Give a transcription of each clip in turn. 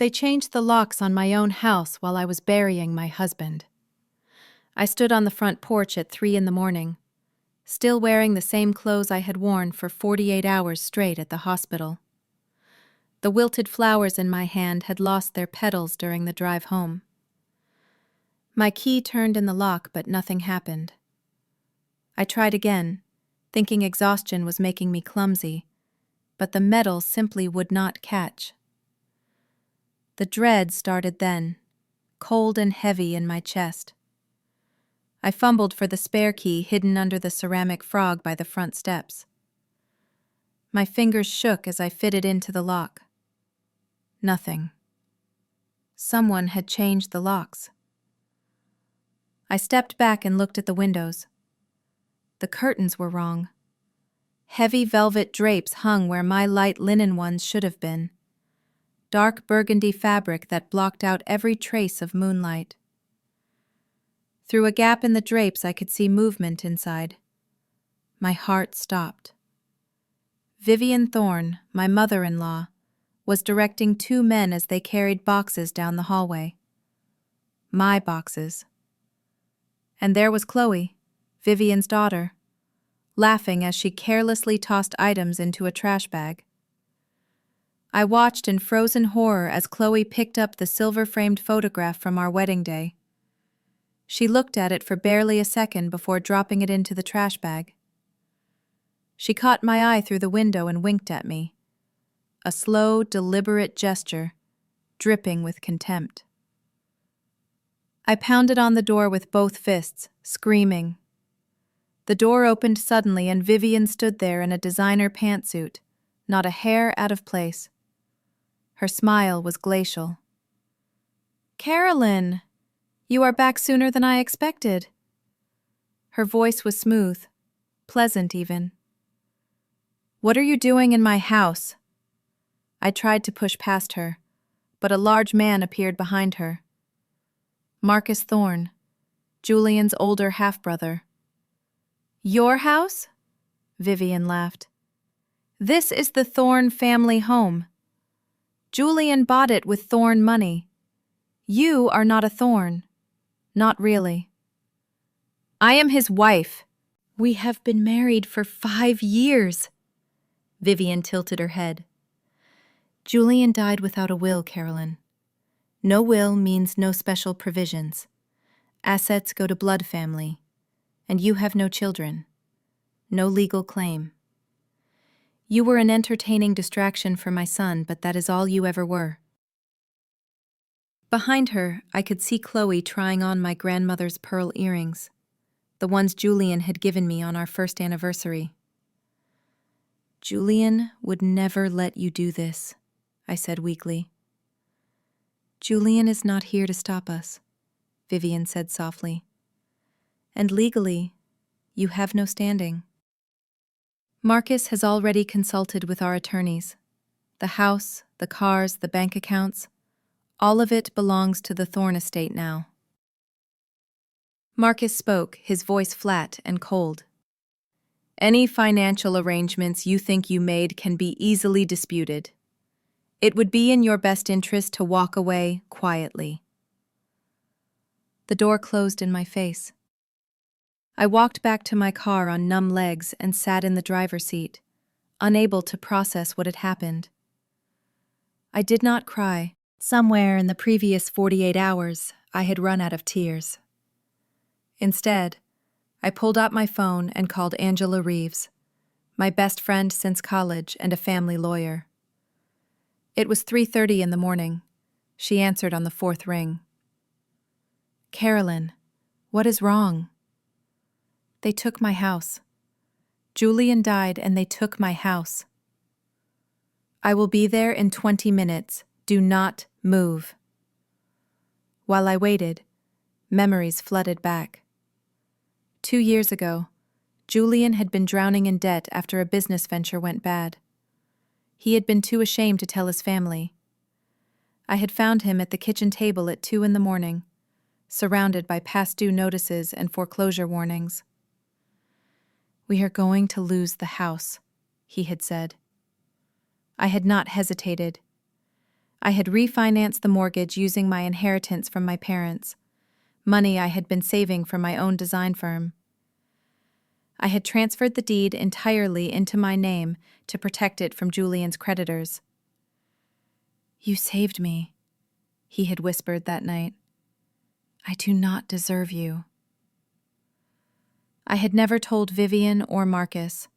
They changed the locks on my own house while I was burying my husband. I stood on the front porch at 3 in the morning, still wearing the same clothes I had worn for 48 hours straight at the hospital. The wilted flowers in my hand had lost their petals during the drive home. My key turned in the lock, but nothing happened. I tried again, thinking exhaustion was making me clumsy, but the metal simply would not catch. The dread started then, cold and heavy in my chest. I fumbled for the spare key hidden under the ceramic frog by the front steps. My fingers shook as I fitted into the lock. Nothing. Someone had changed the locks. I stepped back and looked at the windows. The curtains were wrong. Heavy velvet drapes hung where my light linen ones should have been. Dark burgundy fabric that blocked out every trace of moonlight. Through a gap in the drapes I could see movement inside. My heart stopped. Vivian Thorne, my mother-in-law, was directing 2 men as they carried boxes down the hallway. My boxes. And there was Chloe, Vivian's daughter, laughing as she carelessly tossed items into a trash bag. I watched in frozen horror as Chloe picked up the silver-framed photograph from our wedding day. She looked at it for barely a second before dropping it into the trash bag. She caught my eye through the window and winked at me. A slow, deliberate gesture, dripping with contempt. I pounded on the door with both fists, screaming. The door opened suddenly and Vivian stood there in a designer pantsuit, not a hair out of place. Her smile was glacial. "Carolyn, you are back sooner than I expected." Her voice was smooth, pleasant even. "What are you doing in my house?" I tried to push past her, but a large man appeared behind her. Marcus Thorne, Julian's older half-brother. "Your house?" Vivian laughed. "This is the Thorne family home. Julian bought it with Thorne money. You are not a Thorne. Not really." "I am his wife." "We have been married for 5 years." Vivian tilted her head. "Julian died without a will, Carolyn. No will means no special provisions. Assets go to blood family, and you have no children. No legal claim. You were an entertaining distraction for my son, but that is all you ever were." Behind her, I could see Chloe trying on my grandmother's pearl earrings, the ones Julian had given me on our first anniversary. "Julian would never let you do this," I said weakly. "Julian is not here to stop us," Vivian said softly. "And legally, you have no standing. Marcus has already consulted with our attorneys. The house, the cars, the bank accounts, all of it belongs to the Thorne estate now." Marcus spoke, his voice flat and cold. "Any financial arrangements you think you made can be easily disputed. It would be in your best interest to walk away quietly." The door closed in my face. I walked back to my car on numb legs and sat in the driver's seat, unable to process what had happened. I did not cry. Somewhere in the previous 48 hours, I had run out of tears. Instead, I pulled out my phone and called Angela Reeves, my best friend since college and a family lawyer. It was 3:30 in the morning. She answered on the 4th ring. "Carolyn, what is wrong?" "They took my house. Julian died and they took my house." "I will be there in 20 minutes. Do not move." While I waited, memories flooded back. 2 years ago, Julian had been drowning in debt after a business venture went bad. He had been too ashamed to tell his family. I had found him at the kitchen table at 2 in the morning, surrounded by past due notices and foreclosure warnings. "We are going to lose the house," he had said. I had not hesitated. I had refinanced the mortgage using my inheritance from my parents, money I had been saving for my own design firm. I had transferred the deed entirely into my name to protect it from Julian's creditors. "You saved me," he had whispered that night. "I do not deserve you." I had never told Vivian or Marcus.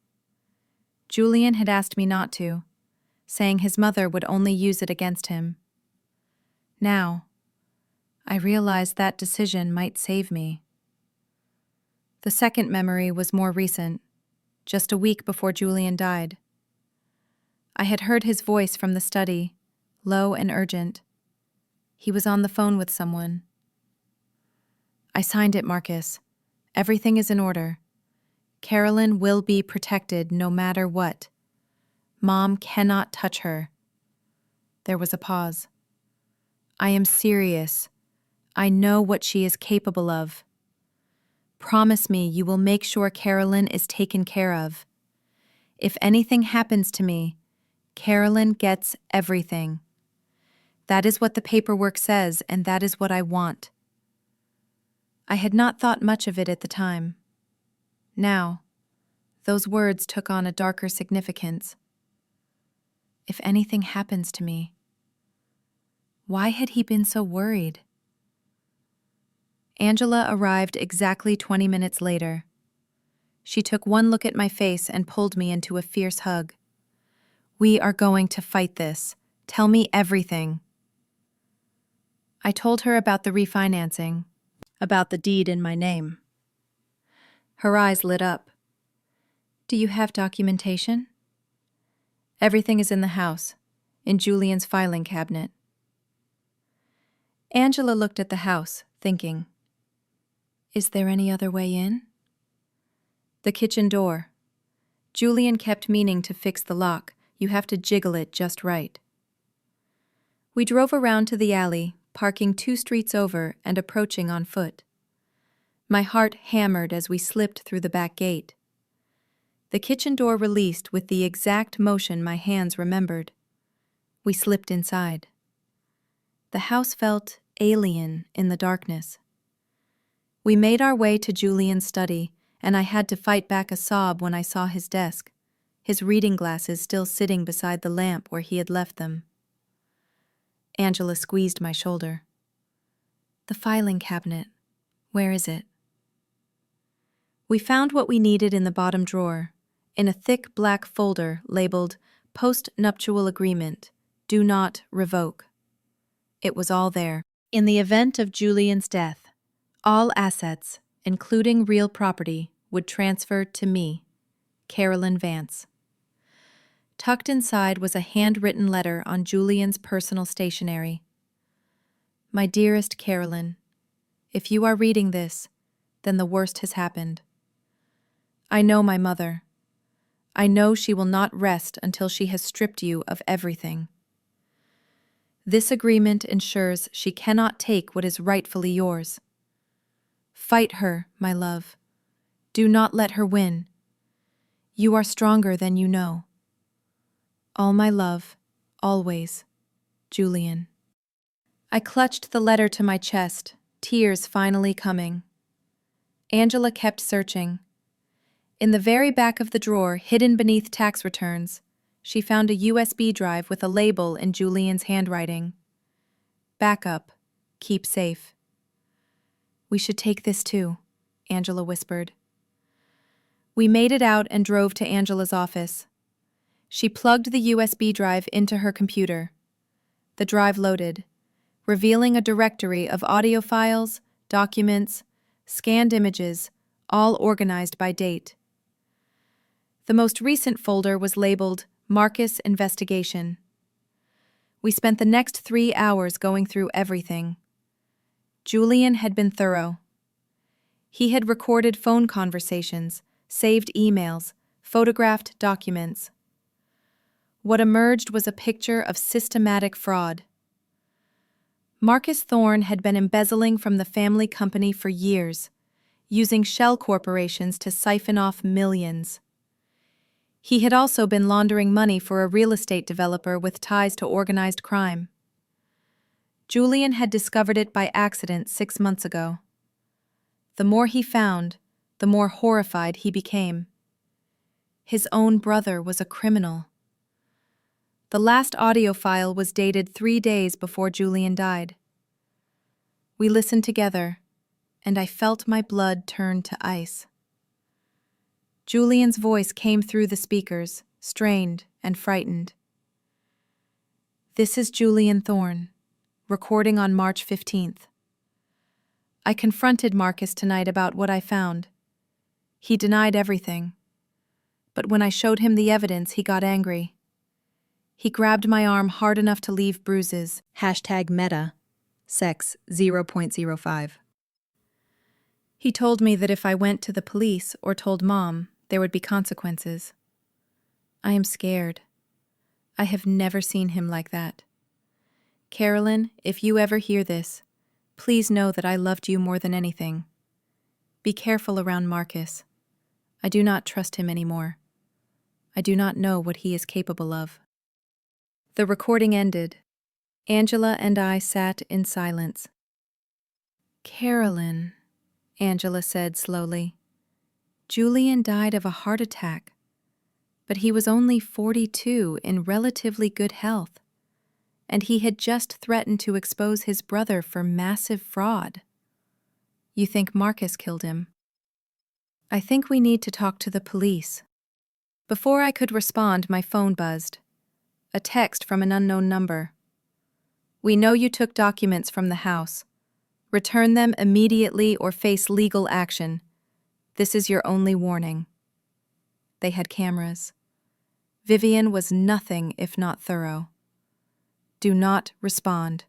Julian had asked me not to, saying his mother would only use it against him. Now, I realized that decision might save me. The second memory was more recent, just a week before Julian died. I had heard his voice from the study, low and urgent. He was on the phone with someone. "I signed it, Marcus. Everything is in order. Carolyn will be protected no matter what. Mom cannot touch her." There was a pause. "I am serious. I know what she is capable of. Promise me you will make sure Carolyn is taken care of. If anything happens to me, Carolyn gets everything. That is what the paperwork says, and that is what I want." I had not thought much of it at the time. Now, those words took on a darker significance. If anything happens to me. Why had he been so worried? Angela arrived exactly 20 minutes later. She took one look at my face and pulled me into a fierce hug. "We are going to fight this. Tell me everything." I told her about the refinancing, about the deed in my name. Her eyes lit up. "Do you have documentation?" "Everything is in the house, in Julian's filing cabinet." Angela looked at the house, thinking. "Is there any other way in?" "The kitchen door. Julian kept meaning to fix the lock. You have to jiggle it just right." We drove around to the alley, parking 2 streets over and approaching on foot. My heart hammered as we slipped through the back gate. The kitchen door released with the exact motion my hands remembered. We slipped inside. The house felt alien in the darkness. We made our way to Julian's study, and I had to fight back a sob when I saw his desk, his reading glasses still sitting beside the lamp where he had left them. Angela squeezed my shoulder. "The filing cabinet. Where is it?" We found what we needed in the bottom drawer, in a thick black folder labeled Post-Nuptial Agreement, Do Not Revoke. It was all there. In the event of Julian's death, all assets, including real property, would transfer to me, Carolyn Vance. Tucked inside was a handwritten letter on Julian's personal stationery. "My dearest Carolyn, if you are reading this, then the worst has happened. I know my mother. I know she will not rest until she has stripped you of everything. This agreement ensures she cannot take what is rightfully yours. Fight her, my love. Do not let her win. You are stronger than you know. All my love, always, Julian." I clutched the letter to my chest, tears finally coming. Angela kept searching. In the very back of the drawer, hidden beneath tax returns, she found a USB drive with a label in Julian's handwriting. "Backup. Keep safe." "We should take this too," Angela whispered. We made it out and drove to Angela's office. She plugged the USB drive into her computer. The drive loaded, revealing a directory of audio files, documents, scanned images, all organized by date. The most recent folder was labeled Marcus Investigation. We spent the next 3 hours going through everything. Julian had been thorough. He had recorded phone conversations, saved emails, photographed documents. What emerged was a picture of systematic fraud. Marcus Thorne had been embezzling from the family company for years, using shell corporations to siphon off millions. He had also been laundering money for a real estate developer with ties to organized crime. Julian had discovered it by accident 6 months ago. The more he found, the more horrified he became. His own brother was a criminal. The last audio file was dated 3 days before Julian died. We listened together, and I felt my blood turn to ice. Julian's voice came through the speakers, strained and frightened. "This is Julian Thorne, recording on March 15th. I confronted Marcus tonight about what I found. He denied everything. But when I showed him the evidence, he got angry. He grabbed my arm hard enough to leave bruises. #meta, sex 0.05. He told me that if I went to the police or told Mom, there would be consequences. I am scared. I have never seen him like that. Carolyn, if you ever hear this, please know that I loved you more than anything. Be careful around Marcus. I do not trust him anymore. I do not know what he is capable of." The recording ended. Angela and I sat in silence. "Carolyn," Angela said slowly, "Julian died of a heart attack, but he was only 42 in relatively good health, and he had just threatened to expose his brother for massive fraud. You think Marcus killed him?" "I think we need to talk to the police." Before I could respond, my phone buzzed. A text from an unknown number. "We know you took documents from the house. Return them immediately or face legal action. This is your only warning." They had cameras. Vivian was nothing if not thorough. "Do not respond,"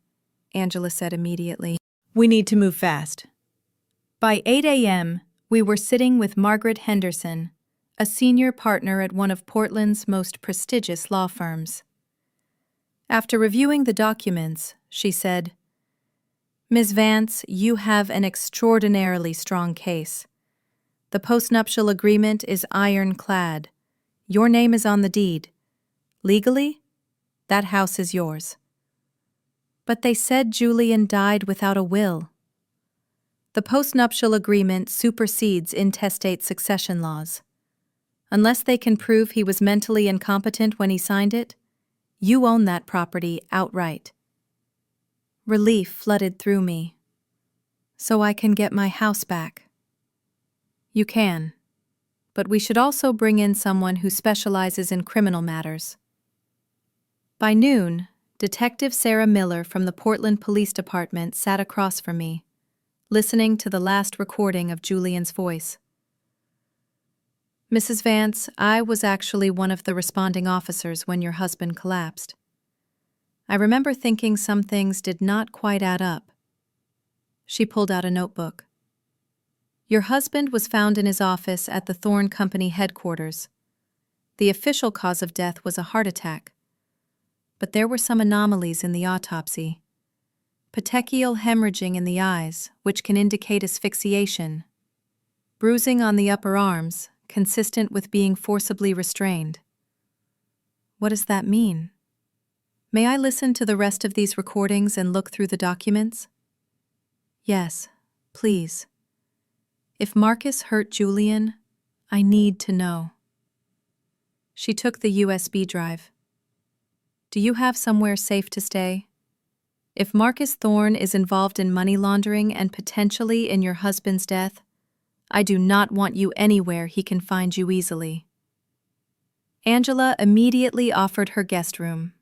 Angela said immediately. "We need to move fast." By 8 a.m., we were sitting with Margaret Henderson, a senior partner at one of Portland's most prestigious law firms. After reviewing the documents, she said, "Ms. Vance, you have an extraordinarily strong case. The postnuptial agreement is ironclad. Your name is on the deed. Legally, that house is yours. But they said Julian died without a will. The postnuptial agreement supersedes intestate succession laws. Unless they can prove he was mentally incompetent when he signed it, you own that property outright." Relief flooded through me. "So I can get my house back?" "You can, but we should also bring in someone who specializes in criminal matters." By noon, Detective Sarah Miller from the Portland Police Department sat across from me, listening to the last recording of Julian's voice. "Mrs. Vance, I was actually one of the responding officers when your husband collapsed. I remember thinking some things did not quite add up." She pulled out a notebook. "Your husband was found in his office at the Thorne Company headquarters. The official cause of death was a heart attack. But there were some anomalies in the autopsy. Petechial hemorrhaging in the eyes, which can indicate asphyxiation. Bruising on the upper arms, consistent with being forcibly restrained." "What does that mean?" "May I listen to the rest of these recordings and look through the documents?" "Yes, please. If Marcus hurt Julian, I need to know." She took the USB drive. "Do you have somewhere safe to stay? If Marcus Thorne is involved in money laundering and potentially in your husband's death, I do not want you anywhere he can find you easily." Angela immediately offered her guest room.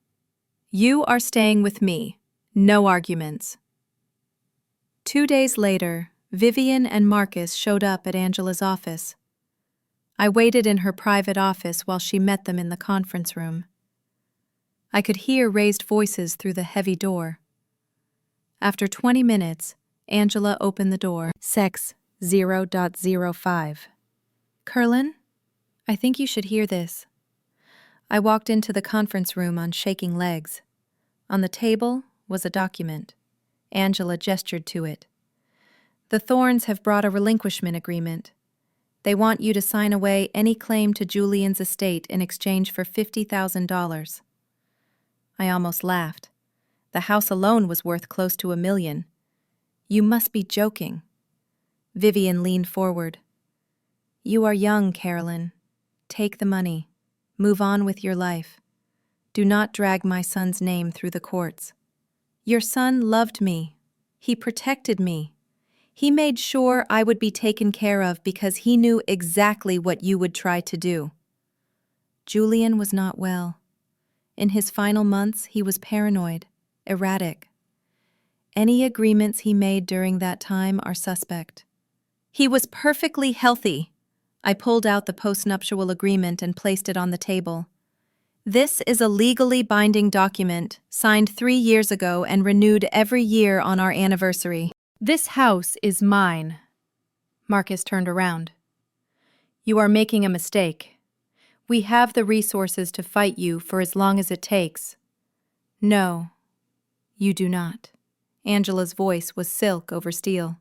"You are staying with me. No arguments." 2 days later, Vivian and Marcus showed up at Angela's office. I waited in her private office while she met them in the conference room. I could hear raised voices through the heavy door. After 20 minutes, Angela opened the door. "Sex 0.05. Carolyn, I think you should hear this." I walked into the conference room on shaking legs. On the table was a document. Angela gestured to it. "The Thornes have brought a relinquishment agreement. They want you to sign away any claim to Julian's estate in exchange for $50,000. I almost laughed. The house alone was worth close to $1 million. You must be joking. Vivian leaned forward. You are young, Carolyn. Take the money. Move on with your life. Do not drag my son's name through the courts. Your son loved me. He protected me. He made sure I would be taken care of because he knew exactly what you would try to do. Julian was not well. In his final months, he was paranoid, erratic. Any agreements he made during that time are suspect. He was perfectly healthy. I pulled out the postnuptial agreement and placed it on the table. This is a legally binding document, signed 3 years ago and renewed every year on our anniversary. This house is mine. Marcus turned around. You are making a mistake. We have the resources to fight you for as long as it takes. No, you do not. Angela's voice was silk over steel.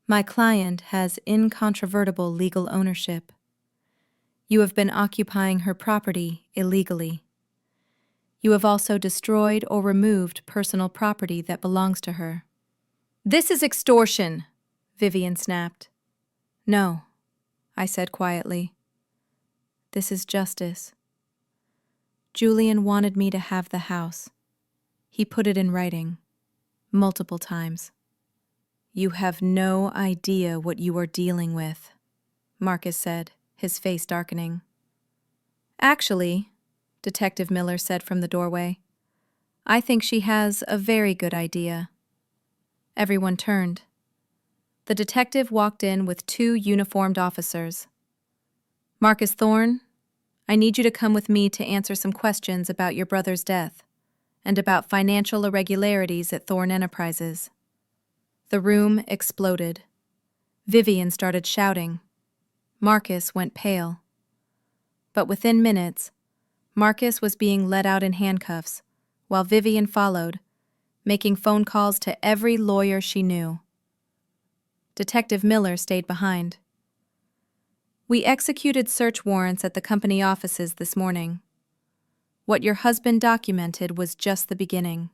My client has incontrovertible legal ownership. You have been occupying her property illegally. You have also destroyed or removed personal property that belongs to her. This is extortion, Vivian snapped. No, I said quietly. This is justice. Julian wanted me to have the house. He put it in writing, multiple times. You have no idea what you are dealing with, Marcus said, his face darkening. Actually, Detective Miller said from the doorway, I think she has a very good idea. Everyone turned. The detective walked in with 2 uniformed officers. Marcus Thorne, I need you to come with me to answer some questions about your brother's death and about financial irregularities at Thorne Enterprises. The room exploded. Vivian started shouting. Marcus went pale. But within minutes, Marcus was being led out in handcuffs, while Vivian followed, making phone calls to every lawyer she knew. Detective Miller stayed behind. We executed search warrants at the company offices this morning. What your husband documented was just the beginning.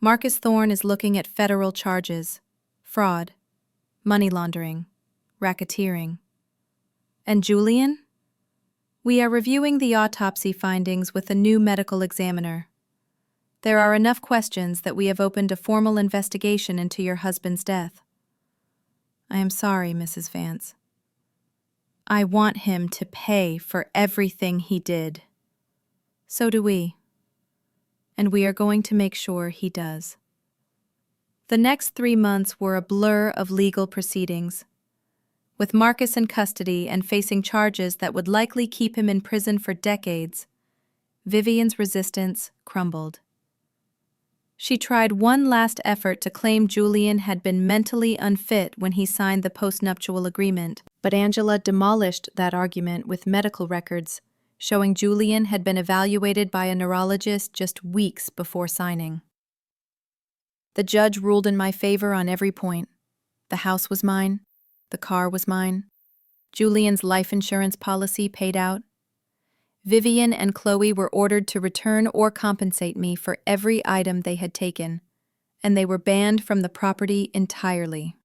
Marcus Thorne is looking at federal charges, fraud, money laundering, racketeering. And Julian? We are reviewing the autopsy findings with a new medical examiner. There are enough questions that we have opened a formal investigation into your husband's death. I am sorry, Mrs. Vance. I want him to pay for everything he did. So do we. And we are going to make sure he does. The next 3 months were a blur of legal proceedings. With Marcus in custody and facing charges that would likely keep him in prison for decades, Vivian's resistance crumbled. She tried one last effort to claim Julian had been mentally unfit when he signed the postnuptial agreement, but Angela demolished that argument with medical records showing Julian had been evaluated by a neurologist just weeks before signing. The judge ruled in my favor on every point. The house was mine. The car was mine. Julian's life insurance policy paid out. Vivian and Chloe were ordered to return or compensate me for every item they had taken, and they were banned from the property entirely.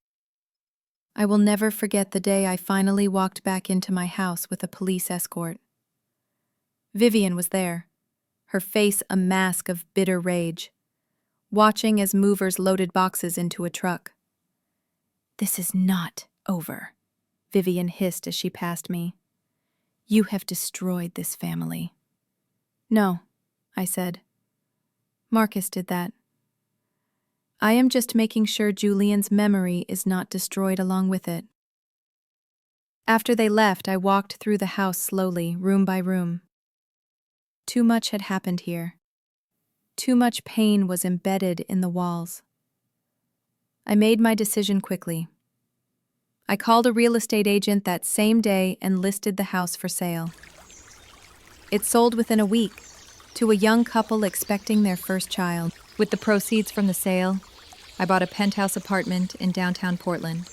I will never forget the day I finally walked back into my house with a police escort. Vivian was there, her face a mask of bitter rage, watching as movers loaded boxes into a truck. This is not over, Vivian hissed as she passed me. You have destroyed this family. No, I said. Marcus did that. I am just making sure Julian's memory is not destroyed along with it. After they left, I walked through the house slowly, room by room. Too much had happened here. Too much pain was embedded in the walls. I made my decision quickly. I called a real estate agent that same day and listed the house for sale. It sold within a week to a young couple expecting their first child. With the proceeds from the sale, I bought a penthouse apartment in downtown Portland,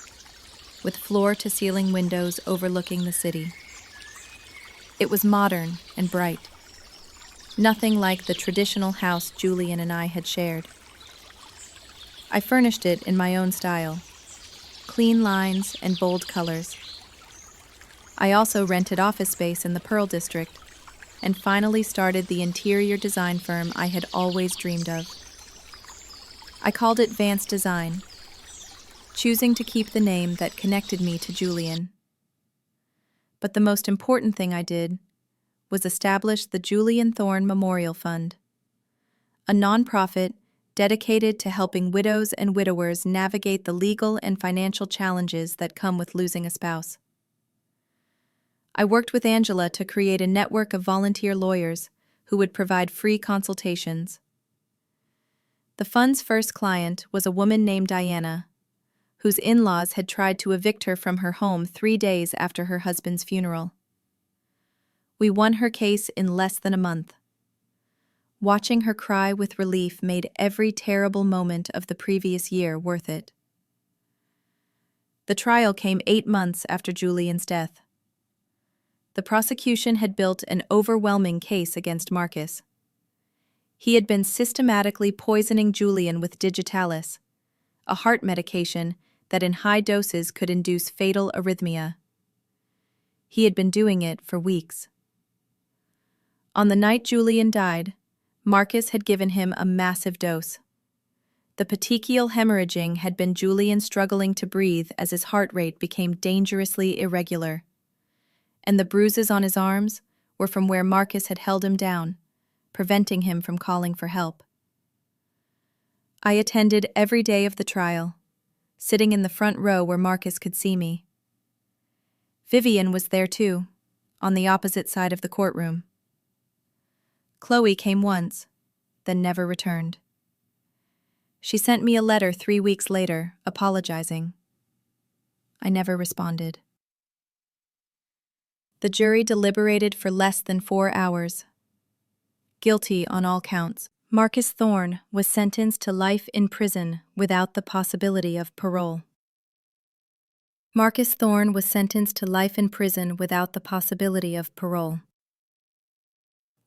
with floor-to-ceiling windows overlooking the city. It was modern and bright. nothing like the traditional house Julian and I had shared. I furnished it in my own style, clean lines and bold colors. I also rented office space in the Pearl District and finally started the interior design firm I had always dreamed of. I called it Vance Design, choosing to keep the name that connected me to Julian. But the most important thing I did was establish the Julian Thorne Memorial Fund, a nonprofit dedicated to helping widows and widowers navigate the legal and financial challenges that come with losing a spouse. I worked with Angela to create a network of volunteer lawyers who would provide free consultations. The fund's first client was a woman named Diana, whose in-laws had tried to evict her from her home 3 days after her husband's funeral. We won her case in less than a month. Watching her cry with relief made every terrible moment of the previous year worth it. The trial came 8 months after Julian's death. The prosecution had built an overwhelming case against Marcus. He had been systematically poisoning Julian with digitalis, a heart medication that in high doses could induce fatal arrhythmia. He had been doing it for weeks. On the night Julian died, Marcus had given him a massive dose. The petechial hemorrhaging had been Julian struggling to breathe as his heart rate became dangerously irregular. And the bruises on his arms were from where Marcus had held him down, preventing him from calling for help. I attended every day of the trial, sitting in the front row where Marcus could see me. Vivian was there too, on the opposite side of the courtroom. Chloe came once, then never returned. She sent me a letter 3 weeks later, apologizing. I never responded. The jury deliberated for less than 4 hours. Guilty on all counts, Marcus Thorne was sentenced to life in prison without the possibility of parole. Marcus Thorne was sentenced to life in prison without the possibility of parole.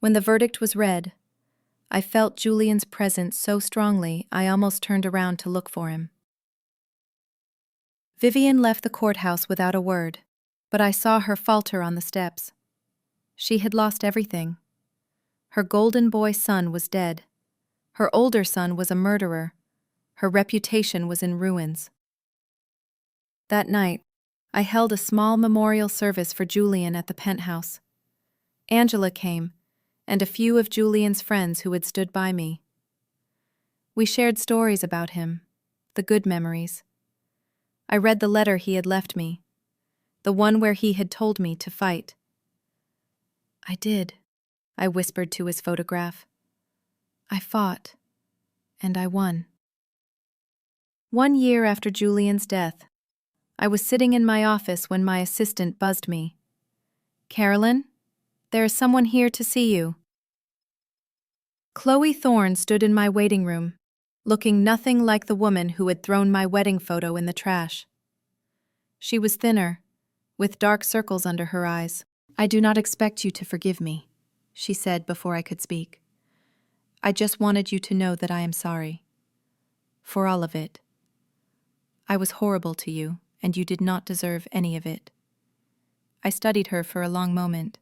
When the verdict was read, I felt Julian's presence so strongly I almost turned around to look for him. Vivian left the courthouse without a word, but I saw her falter on the steps. She had lost everything. Her golden boy son was dead. Her older son was a murderer. Her reputation was in ruins. That night, I held a small memorial service for Julian at the penthouse. Angela came, and a few of Julian's friends who had stood by me. We shared stories about him, the good memories. I read the letter he had left me, the one where he had told me to fight. I did, I whispered to his photograph. I fought, and I won. 1 year after Julian's death, I was sitting in my office when my assistant buzzed me. "Carolyn, there is someone here to see you." Chloe Thorne stood in my waiting room, looking nothing like the woman who had thrown my wedding photo in the trash. She was thinner, with dark circles under her eyes. "I do not expect you to forgive me," she said before I could speak. "I just wanted you to know that I am sorry. For all of it. I was horrible to you, and you did not deserve any of it." I studied her for a long moment.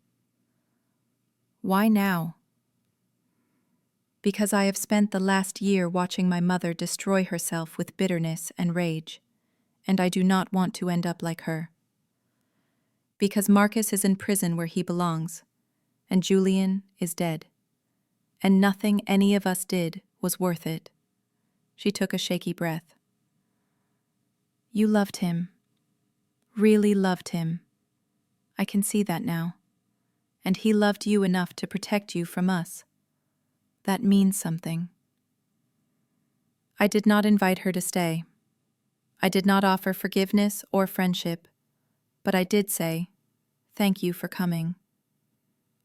"Why now?" "Because I have spent the last year watching my mother destroy herself with bitterness and rage, and I do not want to end up like her. Because Marcus is in prison where he belongs, and Julian is dead, and nothing any of us did was worth it." She took a shaky breath. "You loved him, really loved him. I can see that now. And he loved you enough to protect you from us. That means something." I did not invite her to stay. I did not offer forgiveness or friendship, but I did say, "Thank you for coming."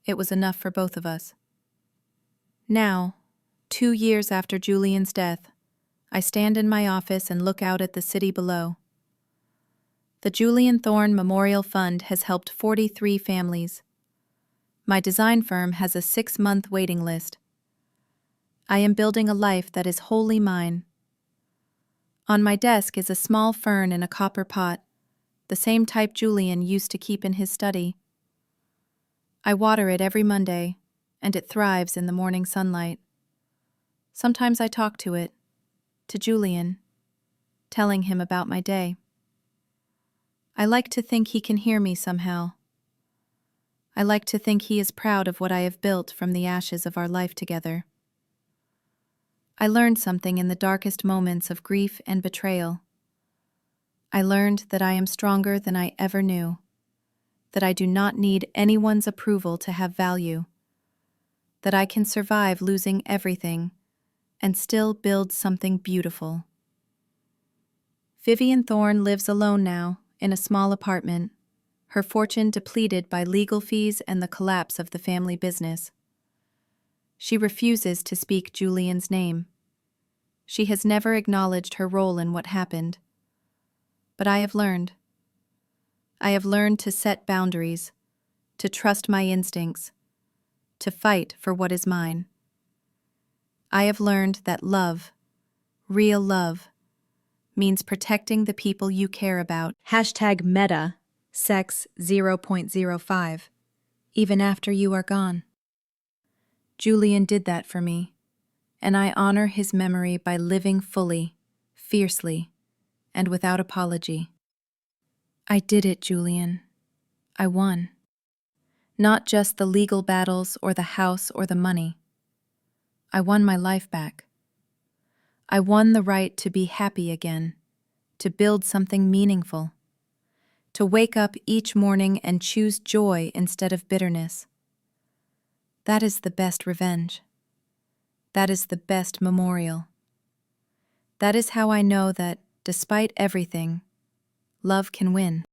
It was enough for both of us. Now, 2 years after Julian's death, I stand in my office and look out at the city below. The Julian Thorne Memorial Fund has helped 43 families. My design firm has a 6-month waiting list. I am building a life that is wholly mine. On my desk is a small fern in a copper pot, the same type Julian used to keep in his study. I water it every Monday, and it thrives in the morning sunlight. Sometimes I talk to it, to Julian, telling him about my day. I like to think he can hear me somehow. I like to think he is proud of what I have built from the ashes of our life together. I learned something in the darkest moments of grief and betrayal. I learned that I am stronger than I ever knew, that I do not need anyone's approval to have value, that I can survive losing everything and still build something beautiful. Vivian Thorne lives alone now, in a small apartment, her fortune depleted by legal fees and the collapse of the family business. She refuses to speak Julian's name. She has never acknowledged her role in what happened. But I have learned. I have learned to set boundaries, to trust my instincts, to fight for what is mine. I have learned that love, real love, means protecting the people you care about. #meta, sex 0.05, even after you are gone. Julian did that for me, and I honor his memory by living fully, fiercely, and without apology. I did it, Julian. I won. Not just the legal battles or the house or the money. I won my life back. I won the right to be happy again, to build something meaningful, to wake up each morning and choose joy instead of bitterness. That is the best revenge. That is the best memorial. That is how I know that, despite everything, love can win.